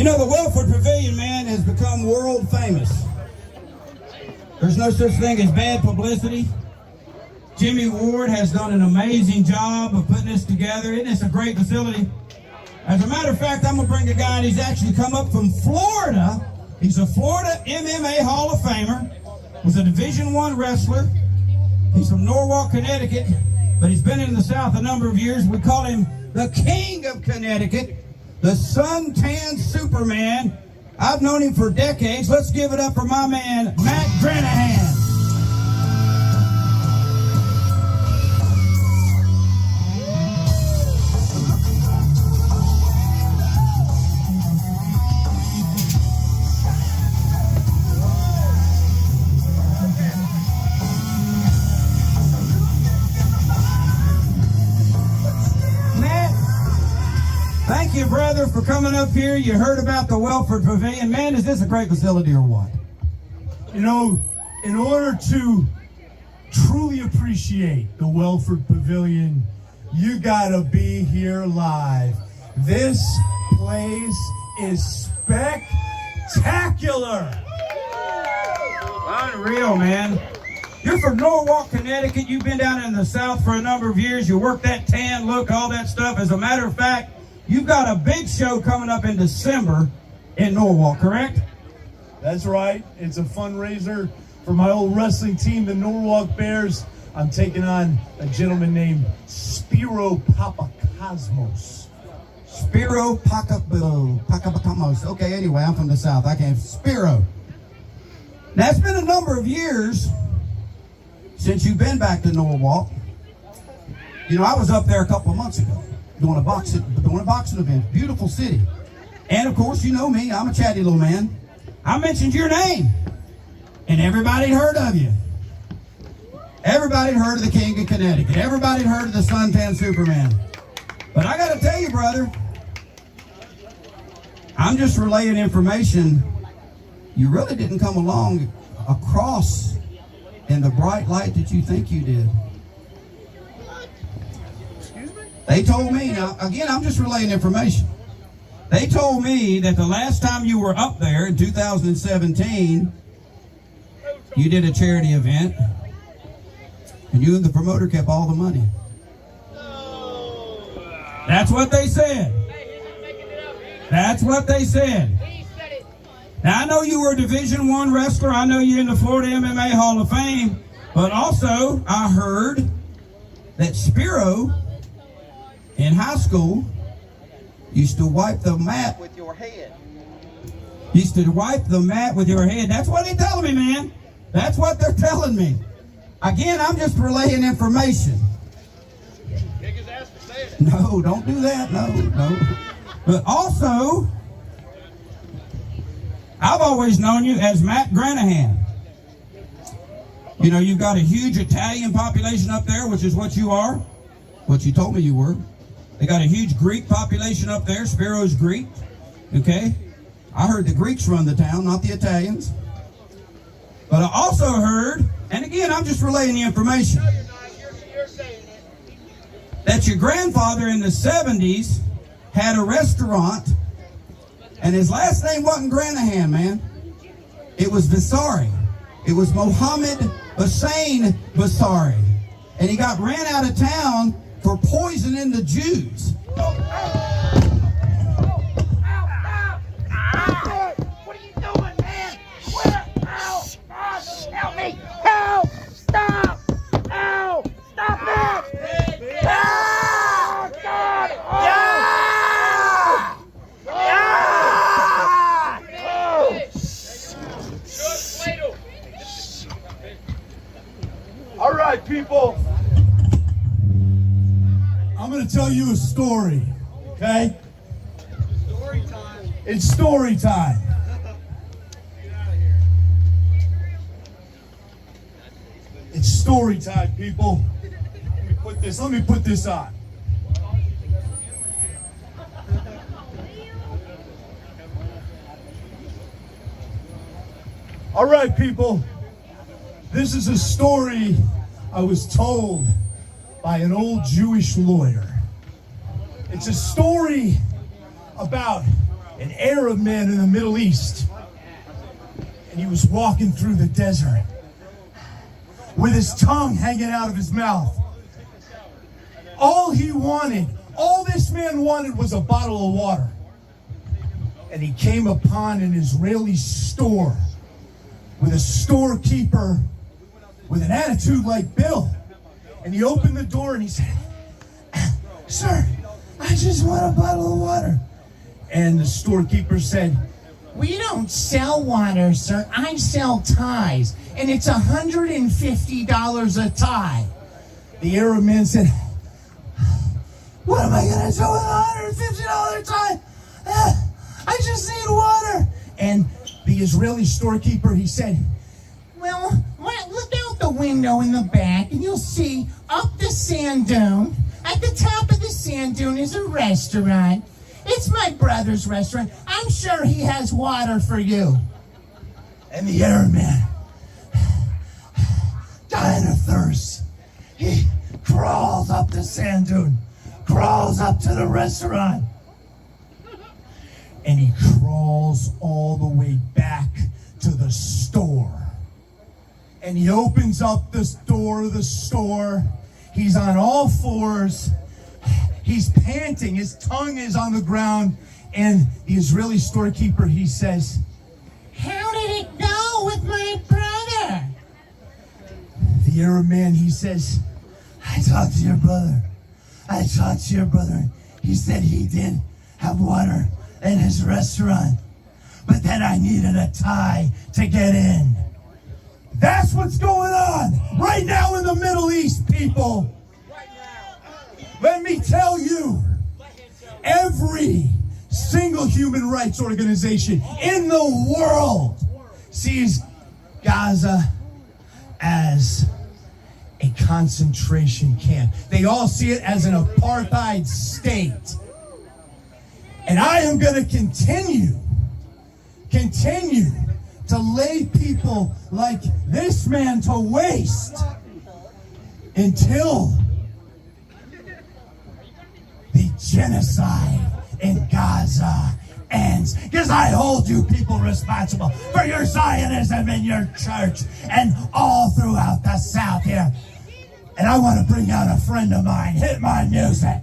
You know, the Welford Pavilion, man, has become world famous. There's no such thing as bad publicity. Jimmy Ward has done an amazing job of putting this together. Isn't this a great facility? As a matter of fact, I'm going to bring a guy, and he's actually come up from Florida. He's a Florida MMA Hall of Famer. Was a Division I wrestler. He's from Norwalk, Connecticut, but he's been in the South a number of years. We call him the King of Connecticut, the Suntan Superman. I've known him for decades. Let's give it up for my man, Matt Granahan. Thank you, brother, for coming up here. You heard about the Welford Pavilion. Man, is this a great facility or what? You know, in order to truly appreciate the Welford Pavilion, you gotta be here live. This place is spectacular. Unreal, man. You're from Norwalk, Connecticut. You've been down in the South for a number of years. You work that tan look, all that stuff. As a matter of fact, you've got a big show coming up in December in Norwalk, correct? That's right. It's a fundraiser for my old wrestling team, the Norwalk Bears. I'm taking on a gentleman named Spiro Papakosmos. Spiro Papakosmos. Okay, anyway, I'm from the South. I can't. Spiro. Now, it's been a number of years since you've been back to Norwalk. You know, I was up there a couple of months ago. Doing a boxing event. Beautiful city. And of course, you know me, I'm a chatty little man. I mentioned your name, and everybody had heard of you. Everybody had heard of the King of Connecticut. Everybody had heard of the Suntan Superman. But I gotta tell you, brother, I'm just relaying information. You really didn't come along across in the bright light that you think you did. They told me, now again, I'm just relaying information. They told me that the last time you were up there in 2017, you did a charity event, and you and the promoter kept all the money. That's what they said. That's what they said. Now, I know you were a Division I wrestler. I know you're in the Florida MMA Hall of Fame. But also, I heard that Spiro, in high school, used to wipe the mat with your head. Used to wipe the mat with your head. That's what they're telling me, man. That's what they're telling me. Again, I'm just relaying information. Kick his ass for saying it. No, don't do that. No. But also, I've always known you as Matt Granahan. You know, you've got a huge Italian population up there, which is what you are. What you told me you were. They got a huge Greek population up there. Spiro's Greek. Okay? I heard the Greeks run the town, not the Italians. But I also heard, and again, I'm just relaying the information, No, you're not. You're saying it. that your grandfather in the 70s had a restaurant, and his last name wasn't Granahan, man. It was Vasari. It was Mohammed Hussein Vasari. And he got ran out of town for poisoning the Jews. What are you doing, man? Where? Ow! God, help me! Help! Stop! Ow! Stop it! Ah! God! Oh! All right, people. I'm going to tell you a story, okay? Story time. It's story time. Get out of here. It's story time, people. Let me put this on. All right, people. This is a story I was told by an old Jewish lawyer. It's a story about an Arab man in the Middle East. And he was walking through the desert with his tongue hanging out of his mouth. All this man wanted was a bottle of water. And he came upon an Israeli store with a storekeeper with an attitude like Bill. And he opened the door and he said, "Sir, I just want a bottle of water." And the storekeeper said, "We don't sell water, sir. I sell ties, and it's $150 a tie." The Arab man said, "What am I going to do with a $150 tie? I just need water." And the Israeli storekeeper, he said, "Well, look out the window in the back, and you'll see up the sand dune. At the top of the sand dune is a restaurant. It's my brother's restaurant. I'm sure he has water for you." And the Arab man, dying of thirst, he crawls up the sand dune, crawls up to the restaurant, and he crawls all the way back to the store. And he opens up this door of the store. He's on all fours. He's panting. His tongue is on the ground. And the Israeli storekeeper, he says, "How did it go with my brother?" The Arab man, he says, "I talked to your brother. He said he did have water in his restaurant, but then I needed a tie to get in." That's what's going on right now in the Middle East, people. Let me tell you, every single human rights organization in the world sees Gaza as a concentration camp. They all see it as an apartheid state. And I am going to continue to lay people like this man to waste until the genocide in Gaza ends. Because I hold you people responsible for your Zionism in your church and all throughout the South here. And I want to bring out a friend of mine. Hit my music.